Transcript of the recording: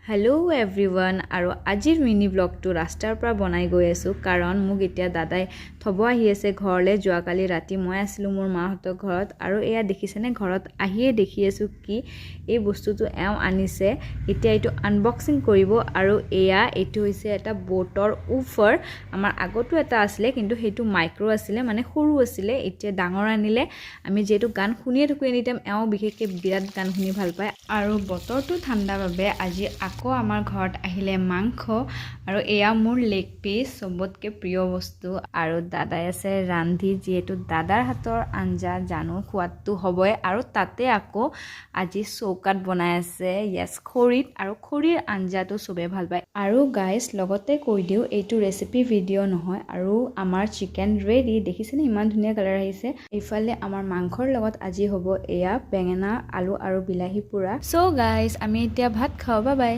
Hello' everyone আৰু আজিৰ mini ব্লগটো ৰাস্তাৰ পৰা বনাই গৈ আছোঁ কাৰণ মোক এতিয়া দাদাই থ'ব আহি আছে ঘৰলৈ। যোৱাকালি ৰাতি মই আছিলোঁ মোৰ মাহঁতৰ ঘৰত আৰু এয়া দেখিছেনে ঘৰত আহিয়ে দেখি আছোঁ কি এই বস্তুটো এওঁ আনিছে। এতিয়া এইটো আনবক্সিং কৰিব আৰু এইটো হৈছে এটা ব'টৰ উফাৰ। আমাৰ আগতো এটা আছিলে কিন্তু সেইটো মাইক্ৰ' আছিলে, মানে সৰু আছিলে। এতিয়া ডাঙৰ আনিলে। আমি যিহেতু গান শুনিয়ে থাকোঁ এনি টাইম, এওঁ বিশেষকৈ বিৰাট গান শুনি ভাল পায় আৰু বতৰটো ঠাণ্ডাৰ বাবে আজি আকৌ আমাৰ ঘৰত আহিলে মাংস আৰু এয়া মোৰ লেগ পিচ, চবতকৈ প্ৰিয় বস্তু। আৰু দাদাই আছে ৰান্ধি, যিহেতু দাদাৰ হাতৰ আঞ্জা জানো সোৱাদটো হ'বই আৰু তাতে আকৌ আজি চৌকাত বনাই আছে খৰিত, আৰু খৰিৰ আঞ্জাটো চবেই ভাল পায়। আৰু গাইজ লগতে কৈ দিওঁ এইটো ৰেচিপি ভিডিঅ' নহয় আৰু আমাৰ চিকেন ৰেডি। দেখিছেনে ইমান ধুনীয়া কালাৰ আহিছে। এইফালে আমাৰ মাংসৰ লগত আজি হ'ব এয়া বেঙেনা, আলু আৰু বিলাহী পোৰা। চ' গাইজ আমি এতিয়া ভাত খাওঁ, বাই বাই।